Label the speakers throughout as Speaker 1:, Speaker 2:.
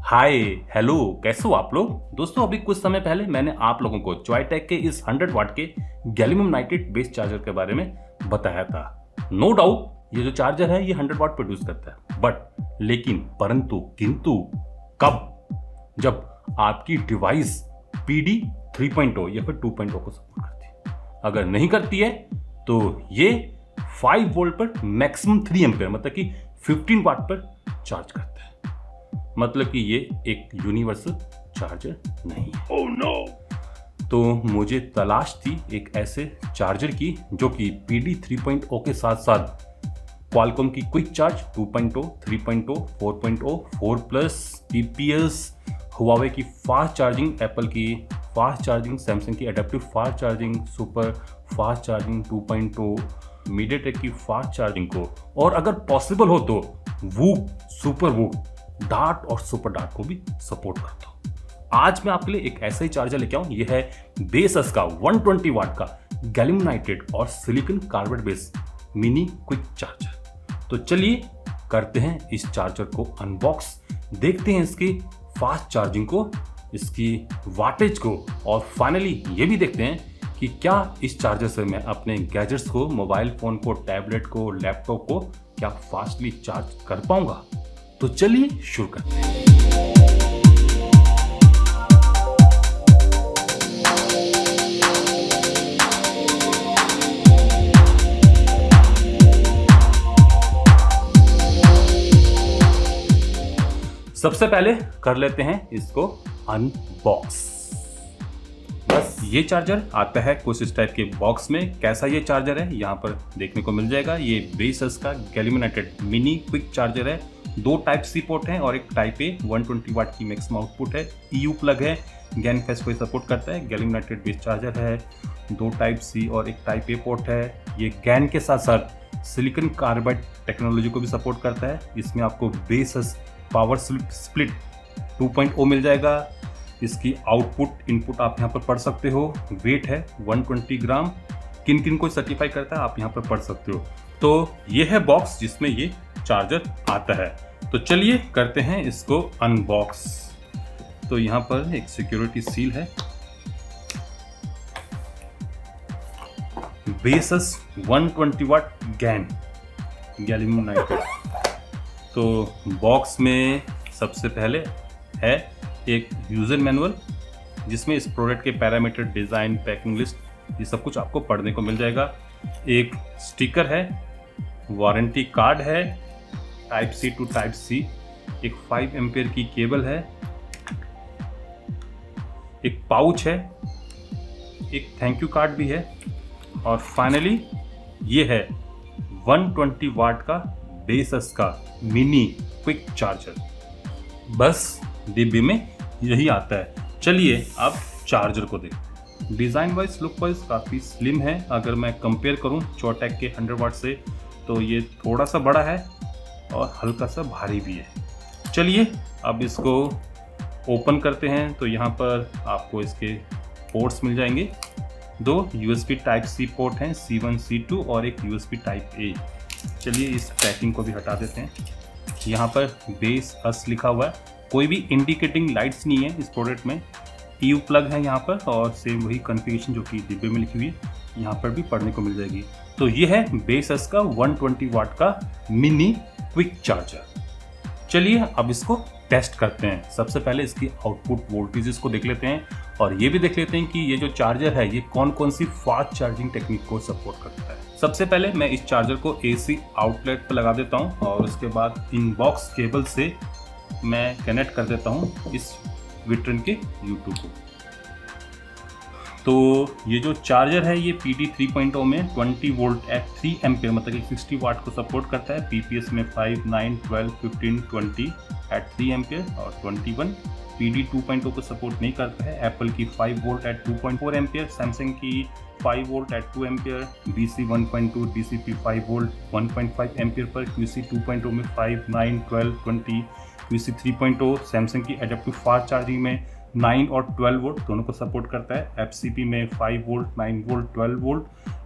Speaker 1: Hi hello, कैसे हो आप लोग। दोस्तों अभी कुछ समय पहले मैंने आप लोगों को जॉयटेक के इस 100 वाट के गैलियम नाइट्रेट बेस्ड चार्जर के बारे में बताया था। नो डाउट ये जो चार्जर है ये 100 वाट प्रोड्यूस करता है, बट लेकिन परंतु किंतु कब, जब आपकी डिवाइस PD 3.0 या फिर 2.0 को सपोर्ट करती है। अगर नहीं करती है तो ये 5 वोल्ट पर मैक्सिमम 3 एम्पियर मतलब कि 15 वाट पर चार्ज करता है। मतलब कि ये एक यूनिवर्सल चार्जर नहीं है।
Speaker 2: Oh no!
Speaker 1: तो मुझे तलाश थी एक ऐसे चार्जर की जो कि PD 3.0 के साथ साथ क्वालकॉम की क्विक चार्ज 2.0, 3.0, 4.0, 4+, TPS, हुआवे की फास्ट चार्जिंग, एप्पल की फास्ट चार्जिंग, सैमसंग की adaptive fast charging, super fast charging 2.0, MediaTek की फास्ट चार्जिंग को, और अगर पॉसिबल हो तो वूक, सुपर वूक, डार्ट और सुपर डार्ट को भी सपोर्ट करता हूँ। आज मैं आपके लिए एक ऐसा ही चार्जर लेके आऊँ। यह है बेसस का 120 वाट का गैलियम नाइट्रेट और silicon carbide based mini quick charger. तो चलिए करते हैं इस चार्जर को अनबॉक्स, देखते हैं इसकी फास्ट चार्जिंग को, इसकी वाटेज को, और फाइनली ये भी देखते हैं कि क्या इस चार्जर से मैं अपने गैजेट्स को, मोबाइल फ़ोन को, टैबलेट को, लैपटॉप को क्या फास्टली चार्ज कर पाऊंगा। तो चलिए शुरू करते हैं। सबसे पहले कर लेते हैं इसको अनबॉक्स। बस ये चार्जर आता है कुछ इस टाइप के बॉक्स में। कैसा ये चार्जर है यहाँ पर देखने को मिल जाएगा। ये बेसस का gallium nitrate mini quick charger है। 2 टाइप सी पोर्ट हैं और एक टाइप ए 120 वाट की मैक्सिमम आउटपुट है। EU प्लग है, गैन फेस को सपोर्ट करता है। गैलियम नाइट्रेट बेस्ड चार्जर है। 2 टाइप सी और एक टाइप ए पोर्ट है। ये गैन के साथ साथ सिलिकॉन कार्बाइड टेक्नोलॉजी को भी सपोर्ट करता है। इसमें आपको बेसस पावर स्प्लिट 2.0 मिल जाएगा। इसकी आउटपुट इनपुट आप यहाँ पर पढ़ सकते हो। वेट है 120 ग्राम। किन किन को सर्टिफाई करता है आप यहाँ पर पढ़ सकते हो। तो ये है बॉक्स जिसमें ये चार्जर आता है। तो चलिए करते हैं इसको अनबॉक्स। तो यहाँ पर एक सिक्योरिटी सील है। बेसस 120 वाट गैलियम नाइट्रेट। तो बॉक्स में सबसे पहले है एक यूजर मैनुअल जिसमें इस प्रोडक्ट के पैरामीटर, डिज़ाइन, पैकिंग लिस्ट, ये सब कुछ आपको पढ़ने को मिल जाएगा। एक स्टिकर है, वारंटी कार्ड है, type C to type C, एक 5 एम्पियर की केबल है, एक पाउच है, एक थैंक यू कार्ड भी है, और फाइनली ये है 120 वाट का बेसस का मिनी क्विक चार्जर। बस डिब्बे में यही आता है। चलिए अब चार्जर को देखते हैं। डिज़ाइन वाइज, लुक वाइज काफ़ी स्लिम है। अगर मैं कंपेयर करूं जॉयटेक के 100 वाट से तो ये थोड़ा सा बड़ा है और हल्का सा भारी भी है। चलिए अब इसको ओपन करते हैं। तो यहाँ पर आपको इसके पोर्ट्स मिल जाएंगे। 2 USB टाइप C पोर्ट हैं, C1, C2 और एक USB टाइप A। चलिए इस पैकिंग को भी हटा देते हैं। यहाँ पर बेसस लिखा हुआ है। कोई भी इंडिकेटिंग लाइट्स नहीं है इस प्रोडक्ट में। EU प्लग है यहाँ पर और सेम वही कॉन्फ़िगरेशन जो कि डिब्बे में लिखी हुई है यहाँ पर भी पढ़ने को मिल जाएगी। तो ये है बेसस का 120 वाट का मिनी क्विक चार्जर। चलिए अब इसको टेस्ट करते हैं। सबसे पहले इसकी आउटपुट वोल्टेजेस को देख लेते हैं और ये भी देख लेते हैं कि ये जो चार्जर है ये कौन कौन सी फास्ट चार्जिंग टेक्निक को सपोर्ट करता है। सबसे पहले मैं इस चार्जर को AC आउटलेट पर लगा देता हूँ और उसके बाद इनबॉक्स केबल से मैं कनेक्ट कर देता हूँ इस विट्रिन के YouTube को। तो ये जो चार्जर है ये PD 3.0 में 20 वोल्ट एट 3 एम्पियर मतलब कि 60 वाट को सपोर्ट करता है। PPS में 5, 9, 12, 15, 20 एट 3 एम्पियर और 21 PD 2.0 को सपोर्ट नहीं करता है। एप्पल की 5 वोल्ट एट 2.4 एम्पियर, सैमसंग की 5 volt at 2 ampere, DC 1.2, DCP 5 volt 1.5 ampere पर, QC 2.0 में 5, 9, 12, 20, QC 3.0 सैमसंग की एडेप्टिव फास्ट चार्जिंग में 9 और 12 वोल्ट दोनों को सपोर्ट करता है। FCP में 5 वोल्ट, 9 वोल्ट, 12 वोल्ट,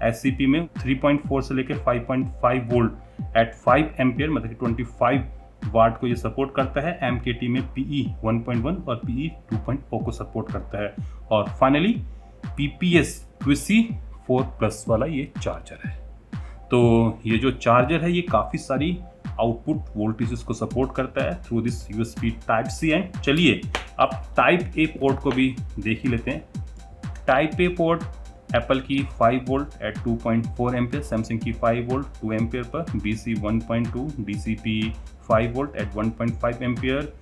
Speaker 1: SCP में 3.4 से लेकर 5.5 वोल्ट एट 5 एम्पियर मतलब कि 25 वाट को ये सपोर्ट करता है। MKT में PE 1.1 और PE 2.0 को सपोर्ट करता है। और फाइनली PPS QC 4+ वाला ये चार्जर है। तो ये जो चार्जर है ये काफ़ी सारी आउटपुट वोल्टेजेस को सपोर्ट करता है through this USB Type-C and. चलिए अब Type-A पोर्ट को भी देख ही लेते हैं। Type-A पोर्ट एप्पल की 5 वोल्ट एट 2.4 एम्पियर, सैमसंग की 5 वोल्ट 2 एम्पियर पर, BC 1.2, DCP 5 volt at 1.5 ampere,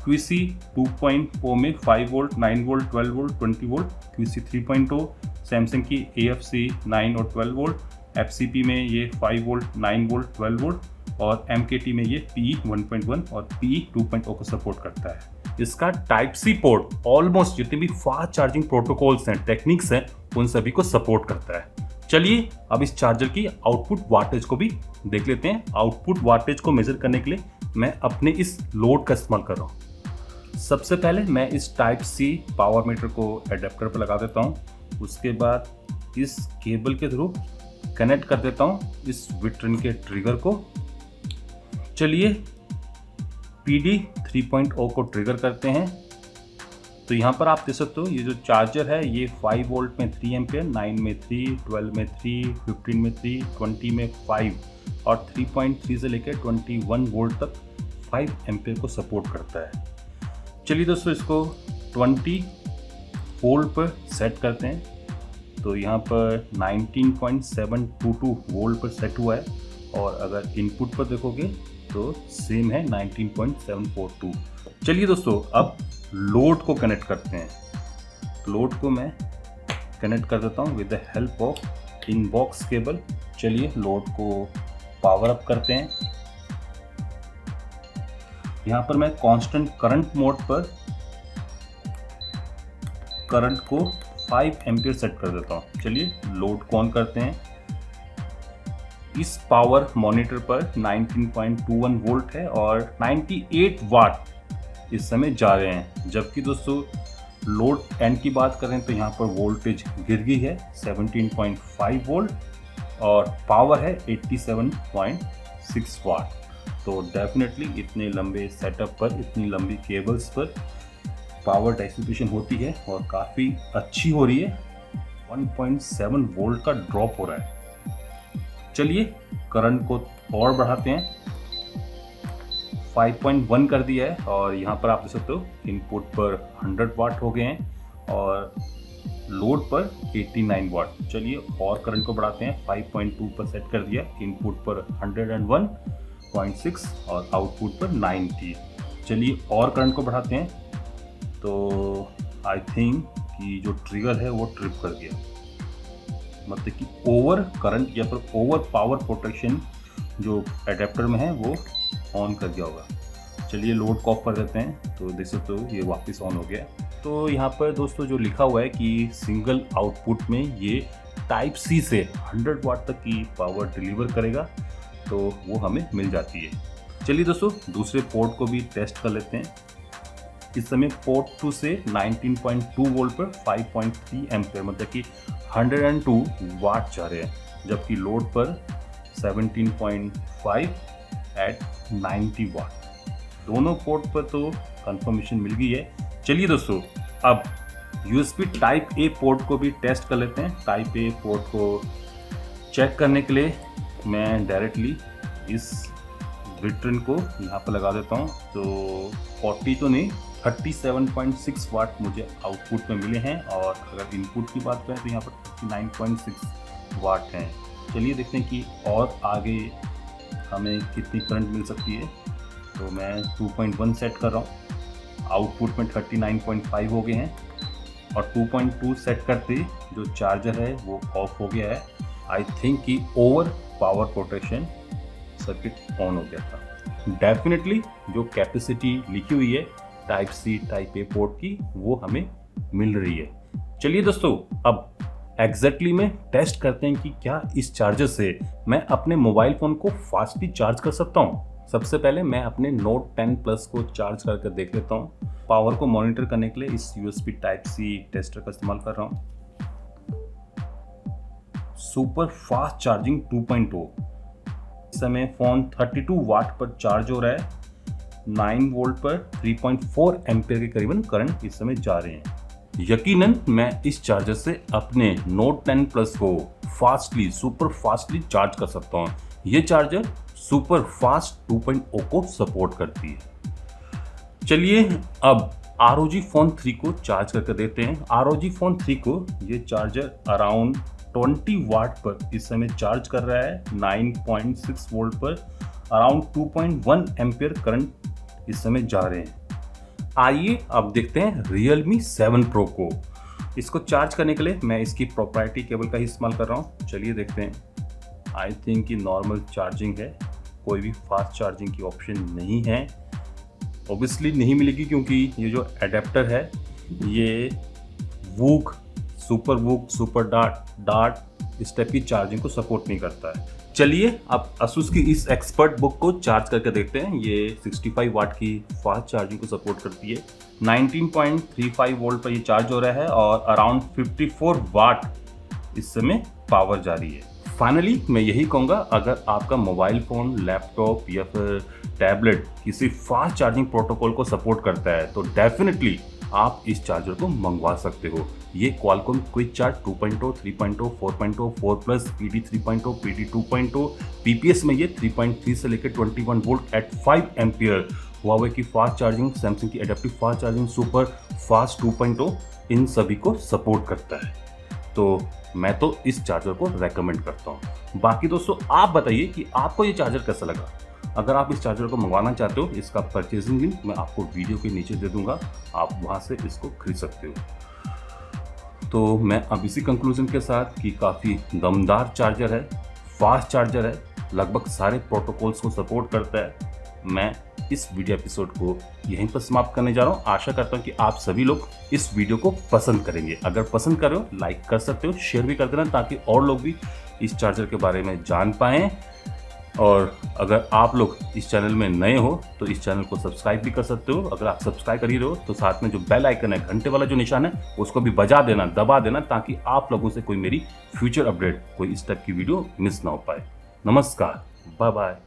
Speaker 1: QC 2.0 में 5 volt 9 volt 12 volt 20 volt, QC 3.0, Samsung की AFC 9 और 12 वोल्ट, FCP में ये 5 वोल्ट 9 वोल्ट 12 वोल्ट और MKT में ये PE 1.1 और PE 2.0 को सपोर्ट करता है। इसका Type-C पोर्ट ऑलमोस्ट जितने भी फास्ट चार्जिंग प्रोटोकॉल्स हैं, टेक्निक्स हैं, उन सभी को सपोर्ट करता है। चलिए अब इस चार्जर की आउटपुट वाटेज को भी देख लेते हैं। आउटपुट वाटेज को मेजर करने के लिए मैं अपने इस लोड का इस्तेमाल कर रहा हूँ। सबसे पहले मैं इस Type-C पावर मीटर को एडेप्टर पर लगा देता हूँ। उसके बाद इस केबल के थ्रू कनेक्ट कर देता हूँ इस विट्रिन के ट्रिगर को। चलिए PD 3.0 को ट्रिगर करते हैं। तो यहाँ पर आप देख सकते हो ये जो चार्जर है ये 5 वोल्ट में 3 एम्पियर, 9 में 3, 12 में 3, 15 में 3, 20 में 5 और 3.3 से लेकर 21 वोल्ट तक 5 एम्पियर को सपोर्ट करता है। चलिए दोस्तों इसको 20 वोल्ट पर सेट करते हैं। तो यहाँ पर 19.722 वोल्ट पर सेट हुआ है और अगर इनपुट पर देखोगे तो सेम है 19.742। चलिए दोस्तों अब लोड को कनेक्ट करते हैं। लोड को मैं कनेक्ट कर देता हूँ with the help of inbox cable. चलिए लोड को पावर अप करते हैं। यहाँ पर मैं कांस्टेंट करंट मोड पर करंट को 5 एम्पियर सेट कर देता हूँ। चलिए लोड को ऑन करते हैं। इस पावर मॉनिटर पर 19.21 वोल्ट है और 98 वाट इस समय जा रहे हैं। जबकि दोस्तों लोड एंड की बात करें तो यहाँ पर वोल्टेज गिर गई है 17.5 वोल्ट और पावर है 87.6 वाट। तो डेफिनेटली इतने लंबे सेटअप पर, इतनी लंबी केबल्स पर पावर डिसिपेशन होती है और काफ़ी अच्छी हो रही है। 1.7 वोल्ट का ड्रॉप हो रहा है। चलिए करंट को और बढ़ाते हैं। 5.1 कर दिया है और यहाँ पर आप देख सकते हो इनपुट पर 100 वाट हो गए हैं और लोड पर 89 वाट। चलिए और करंट को बढ़ाते हैं। 5.2 पर सेट कर दिया, इनपुट पर 101.6 और आउटपुट पर 90। चलिए और करंट को बढ़ाते हैं। तो आई थिंक कि जो ट्रिगर है वो ट्रिप कर गया, मतलब कि ओवर करंट या फिर ओवर पावर प्रोटेक्शन जो एडेप्टर में है वो ऑन कर दिया होगा। चलिए लोड को ऑफ कर देते हैं। तो देख सकते हो ये वापस ऑन हो गया। तो यहाँ पर दोस्तों जो लिखा हुआ है कि सिंगल आउटपुट में ये Type-C से 100 वाट तक की पावर डिलीवर करेगा, तो वो हमें मिल जाती है। चलिए दोस्तों दूसरे पोर्ट को भी टेस्ट कर लेते हैं। इस समय पोर्ट 2 से 19.2 वोल्ट पर 5.3 एम्पियर मतलब कि 102 वाट जा रहे हैं, जबकि लोड पर 17.5 एट 90 वाट। दोनों पोर्ट पर तो कंफर्मेशन मिल गई है। चलिए दोस्तों अब USB Type-A पोर्ट को भी टेस्ट कर लेते हैं। Type-A पोर्ट को चेक करने के लिए मैं डायरेक्टली इस विट्रिन को यहाँ पर लगा देता हूँ। तो 40 तो नहीं, 37.6 वाट मुझे आउटपुट में मिले हैं और अगर इनपुट की बात करें तो यहाँ पर 59.6 वाट हैं। चलिए देखते हैं कि और आगे हमें कितनी करंट मिल सकती है। तो मैं 2.1 सेट कर रहा हूँ, आउटपुट में 39.5 हो गए हैं और 2.2 सेट करते जो चार्जर है वो ऑफ हो गया है। आई थिंक कि over power protection circuit on हो गया था। डेफिनेटली जो कैपेसिटी लिखी हुई है Type-C Type-A पोर्ट की वो हमें मिल रही है। चलिए दोस्तों अब एग्जैक्टली में टेस्ट करते हैं कि क्या इस चार्जर से मैं अपने मोबाइल फ़ोन को फास्टली चार्ज कर सकता हूँ। सबसे पहले मैं अपने Note 10 Plus को चार्ज करके देख लेता हूँ। पावर को मॉनिटर करने के लिए इस USB Type-C टेस्टर का इस्तेमाल कर रहा हूँ। Super fast charging 2.0। इस समय फ़ोन 32 वाट पर चार्ज हो रहा है 9 वोल्ट पर 3.4 एम्पियर के करीबन करंट इस समय जा रहे हैं। यकीनन मैं इस चार्जर से अपने Note 10 Plus को सुपर फास्टली चार्ज कर सकता हूँ। ये चार्जर सुपर फास्ट 2.0 को सपोर्ट करती है। चलिए अब ROG Phone 3 को चार्ज करके देखते हैं। ROG Phone 3 को ये चार्जर अराउंड 20 वाट पर इस समय चार्ज कर रहा है। 9.6 वोल्ट पर अराउंड 2.1 एम्पियर करंट इस समय जा रहे हैं। आइए अब देखते हैं Realme 7 Pro को। इसको चार्ज करने के लिए मैं इसकी प्रोप्राइटरी केबल का ही इस्तेमाल कर रहा हूँ। चलिए देखते हैं। आई थिंक कि नॉर्मल चार्जिंग है, कोई भी फास्ट चार्जिंग की ऑप्शन नहीं है। ऑब्वियसली नहीं मिलेगी क्योंकि ये जो एडेप्टर है ये वूक, सुपर डार्ट इस टाइप की चार्जिंग को सपोर्ट नहीं करता है। चलिए अब Asus की इस एक्सपर्ट बुक को चार्ज करके देखते हैं। ये 65 वाट की फास्ट चार्जिंग को सपोर्ट करती है। 19.35 वोल्ट पर ये चार्ज हो रहा है और अराउंड 54 वाट इस समय पावर जा रही है। फाइनली मैं यही कहूँगा, अगर आपका मोबाइल फ़ोन, लैपटॉप या फिर टैबलेट किसी फास्ट चार्जिंग प्रोटोकॉल को सपोर्ट करता है तो डेफिनेटली आप इस चार्जर को मंगवा सकते हो। ये Qualcomm quick charge 2.0, 3.0, 4.0, 4+, PD 3.0, PD 2.0, PPS में ये 3.3 से लेकर 21 वोल्ट एट 5 एम्पियर, हुआवे की फास्ट चार्जिंग, सैमसंग की adaptive fast charging super fast 2.0 इन सभी को सपोर्ट करता है। तो मैं तो इस चार्जर को रेकमेंड करता हूँ। बाकी दोस्तों आप बताइए कि आपको ये चार्जर कैसा लगा। अगर आप इस चार्जर को मंगवाना चाहते हो, इसका परचेजिंग लिंक मैं आपको वीडियो के नीचे दे दूंगा, आप वहाँ से इसको खरीद सकते हो। तो मैं अब इसी कंक्लूजन के साथ कि काफ़ी दमदार चार्जर है, फास्ट चार्जर है, लगभग सारे प्रोटोकॉल्स को सपोर्ट करता है, मैं इस वीडियो एपिसोड को यहीं पर समाप्त करने जा रहा हूँ। आशा करता हूँ कि आप सभी लोग इस वीडियो को पसंद करेंगे। अगर पसंद कर रहे हो लाइक कर सकते हो, शेयर भी कर देना ताकि और लोग भी इस चार्जर के बारे में जान पाएँ। और अगर आप लोग इस चैनल में नए हो तो इस चैनल को सब्सक्राइब भी कर सकते हो। अगर आप सब्सक्राइब कर ही रहे हो तो साथ में जो बेल आइकन है, घंटे वाला जो निशान है, उसको भी बजा देना, दबा देना, ताकि आप लोगों से कोई मेरी फ्यूचर अपडेट, कोई इस टाइप की वीडियो मिस ना हो पाए। नमस्कार, बाय बाय।